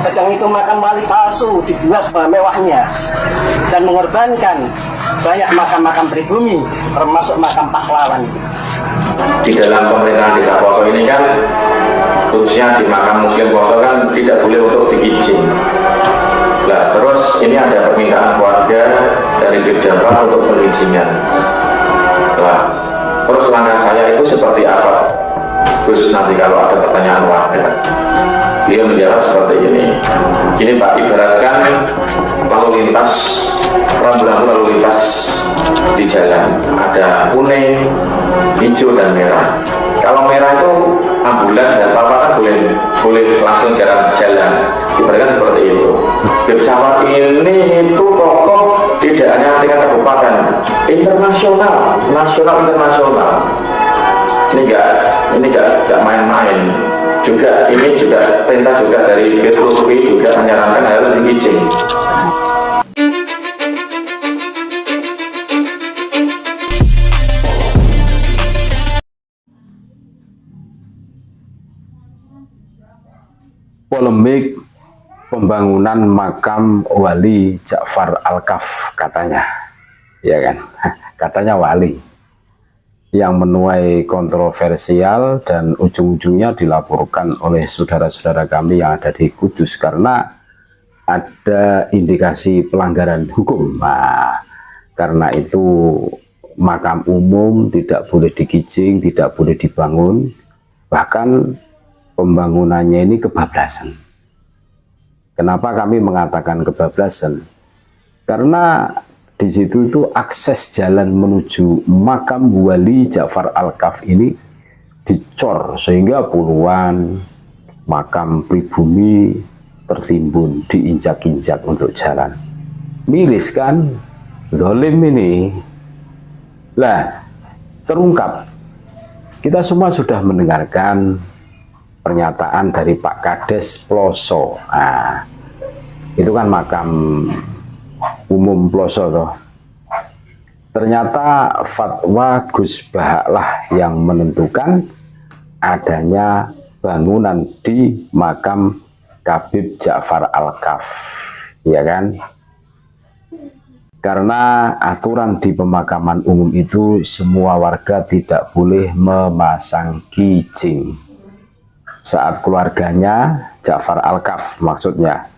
sedang itu makam wali palsu dibuat mewahnya dan mengorbankan banyak makam-makam pribumi termasuk makam pahlawan. Di dalam pemerintahan Desa Poso ini kan, khususnya di makam Museum Poso kan tidak boleh untuk diizin. Nah, terus ini ada permintaan keluarga dari Birjapa untuk perizinan. Nah, terus langkah saya itu seperti apa? Terus nanti kalau ada pertanyaan warga, dia menjawab seperti ini. Gini Pak, ibaratkan lalu lintas, rambu-rambu lalu lintas di jalan, ada kuning, hijau dan merah. Kalau merah itu ambulan dan apa kan boleh langsung jalan. Ibaratkan seperti itu. Birjapa ini itu tokoh tidak hanya tingkat kabupaten, internasional, nasional internasional. Ini enggak main-main. Juga ini juga perintah juga dari Birlutfi juga menyarankan harus diizin. Polemik pembangunan makam Wali Ja'far Al-Kaf katanya, ya kan? Katanya wali yang menuai kontroversial dan ujung-ujungnya dilaporkan oleh saudara-saudara kami yang ada di Kudus karena ada indikasi pelanggaran hukum. Nah, karena itu makam umum tidak boleh digijing, tidak boleh dibangun, bahkan pembangunannya ini kebablasan. Kenapa kami mengatakan kebablasan? Karena di situ itu akses jalan menuju makam Wali Ja'far Al-Kaf ini dicor sehingga puluhan makam pribumi tertimbun, diinjak-injak untuk jalan. Miris kan? Zalim ini. Lah, terungkap. Kita semua sudah mendengarkan pernyataan dari Pak Kades Ploso. Nah, itu kan makam umum Ploso toh. Ternyata fatwa Gus Bahak lah yang menentukan adanya bangunan di makam Habib Ja'far Al-Kaf, ya kan? Karena aturan di pemakaman umum itu semua warga tidak boleh memasang kijing. Saat keluarganya Ja'far Al-Kaf maksudnya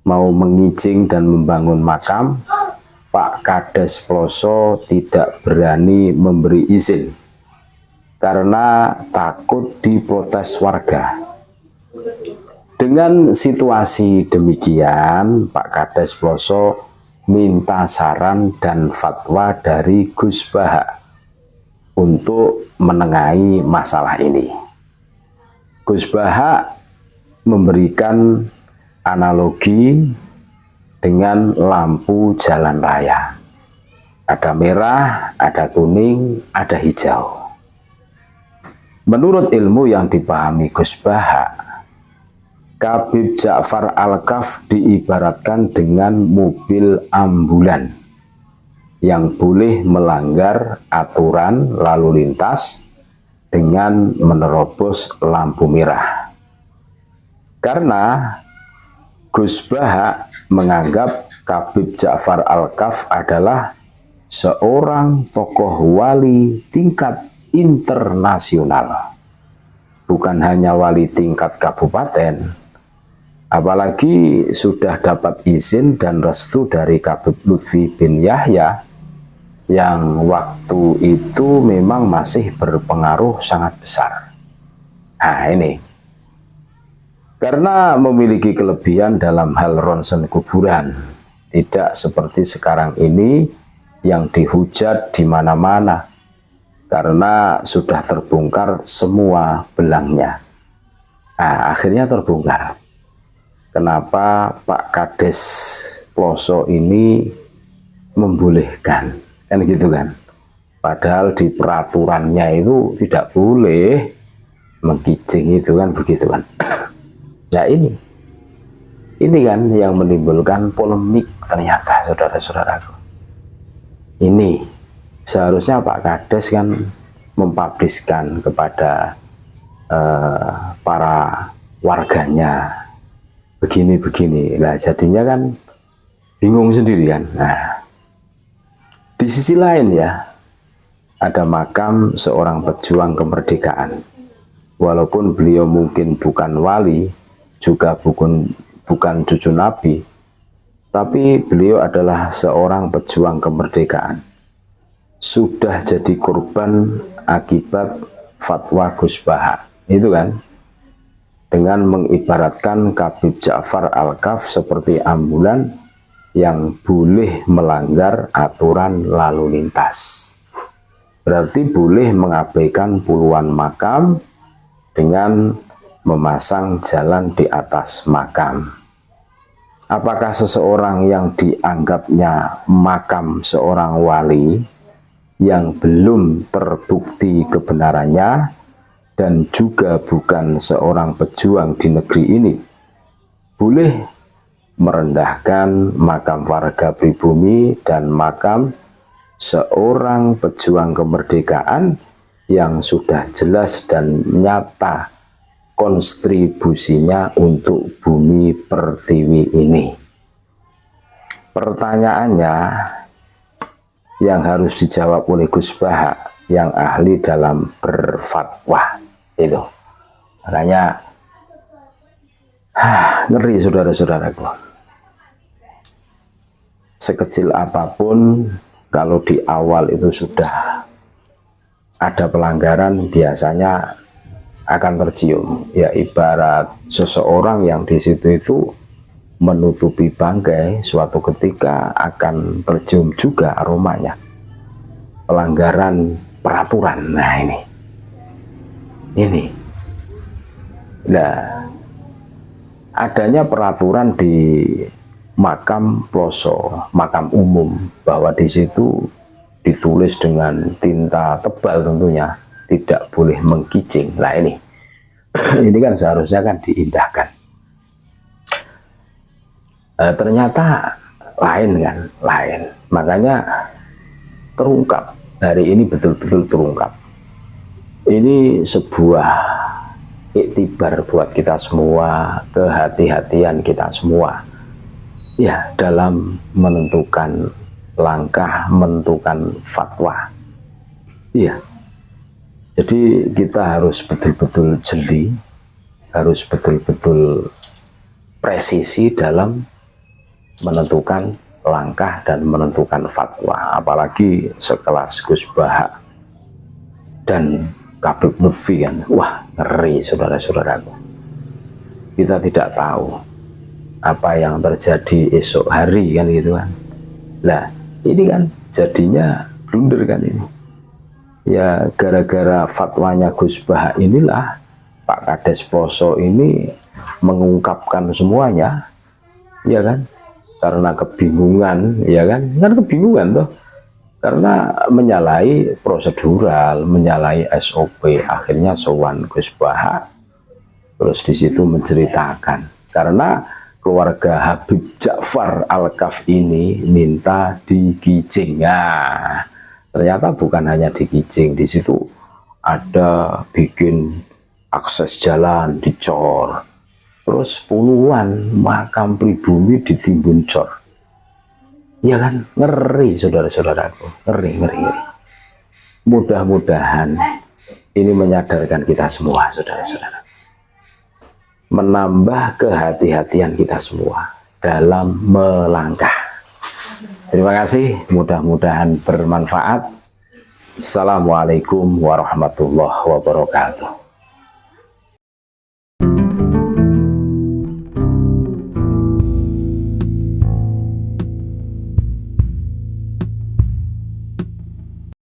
mau mengijing dan membangun makam, Pak Kades Ploso tidak berani memberi izin karena takut diprotes warga. Dengan situasi demikian, Pak Kades Ploso minta saran dan fatwa dari Gus Bahak untuk menengahi masalah ini. Gus Bahak memberikan analogi dengan lampu jalan raya. Ada merah, ada kuning, ada hijau. Menurut ilmu yang dipahami Gus Bahak, Habib Ja'far Al-Kaf diibaratkan dengan mobil ambulan yang boleh melanggar aturan lalu lintas dengan menerobos lampu merah. Karena Gus Bahak menganggap Habib Ja'far Al-Kaf adalah seorang tokoh wali tingkat internasional, bukan hanya wali tingkat kabupaten, apalagi sudah dapat izin dan restu dari Habib Lutfi bin Yahya yang waktu itu memang masih berpengaruh sangat besar. Nah ini, karena memiliki kelebihan dalam hal ronsen kuburan, tidak seperti sekarang ini yang dihujat di mana-mana karena sudah terbongkar semua belangnya. Nah, akhirnya terbongkar. Kenapa Pak Kades Ploso ini membolehkan, kan gitu kan? Padahal di peraturannya itu tidak boleh mengkijing itu kan, begitu kan? Nah ini kan yang menimbulkan polemik ternyata, saudara-saudaraku. Ini seharusnya Pak Kades kan mempubliskan kepada para warganya begini. Nah, jadinya kan bingung sendiri kan. Nah, di sisi lain ya, ada makam seorang pejuang kemerdekaan. Walaupun beliau mungkin bukan wali, juga bukan cucu Nabi, tapi beliau adalah seorang pejuang kemerdekaan. Sudah jadi korban akibat fatwa Gus Baha, itu kan, dengan mengibaratkan Habib Ja'far Al-Kaf seperti ambulan yang boleh melanggar aturan lalu lintas. Berarti boleh mengabaikan puluhan makam dengan memasang jalan di atas makam. Apakah seseorang yang dianggapnya makam seorang wali yang belum terbukti kebenarannya dan juga bukan seorang pejuang di negeri ini boleh merendahkan makam warga pribumi dan makam seorang pejuang kemerdekaan yang sudah jelas dan nyata kontribusinya untuk bumi pertiwi ini? Pertanyaannya yang harus dijawab oleh Gus Baha yang ahli dalam berfatwa itu. Makanya ngeri saudara-saudaraku. Sekecil apapun, kalau di awal itu sudah ada pelanggaran, biasanya akan tercium. Ya, ibarat seseorang yang di situ itu menutupi bangkai, suatu ketika akan tercium juga aromanya. Pelanggaran peraturan. Nah, ini. Nah, adanya peraturan di makam ploso, makam umum, bahwa di situ ditulis dengan tinta tebal tentunya, tidak boleh mengkicing. Nah, ini kan seharusnya kan diindahkan. Ternyata lain kan, lain. Makanya terungkap, hari ini betul-betul terungkap. Ini sebuah iktibar buat kita semua, kehati-hatian kita semua. Ya, dalam menentukan langkah, menentukan fatwa. Iya. Jadi kita harus betul-betul jeli, harus betul-betul presisi dalam menentukan langkah dan menentukan fatwa. Apalagi sekelas Gus Baha dan Habib Lutfi kan, wah ngeri saudara-saudaraku. Kita tidak tahu apa yang terjadi esok hari kan gitu kan. Nah, ini kan jadinya blunder kan ini. Ya, gara-gara fatwanya Gus Baha inilah Pak Kades Poso ini mengungkapkan semuanya, ya kan? Karena kebingungan, ya kan? Kan kebingungan toh. Karena menyalahi prosedural, menyalahi SOP, akhirnya sowan Gus Baha. Terus di situ menceritakan karena keluarga Habib Ja'far Al-Kaf ini minta dikicing. Nah, ternyata bukan hanya dikicing, di situ ada bikin akses jalan dicor, terus puluhan makam pribumi ditimbun cor. Ya kan, ngeri saudara-saudaraku, ngeri. Mudah-mudahan ini menyadarkan kita semua, saudara-saudara, menambah kehati-hatian kita semua dalam melangkah. Terima kasih, mudah-mudahan bermanfaat. Assalamualaikum warahmatullahi wabarakatuh.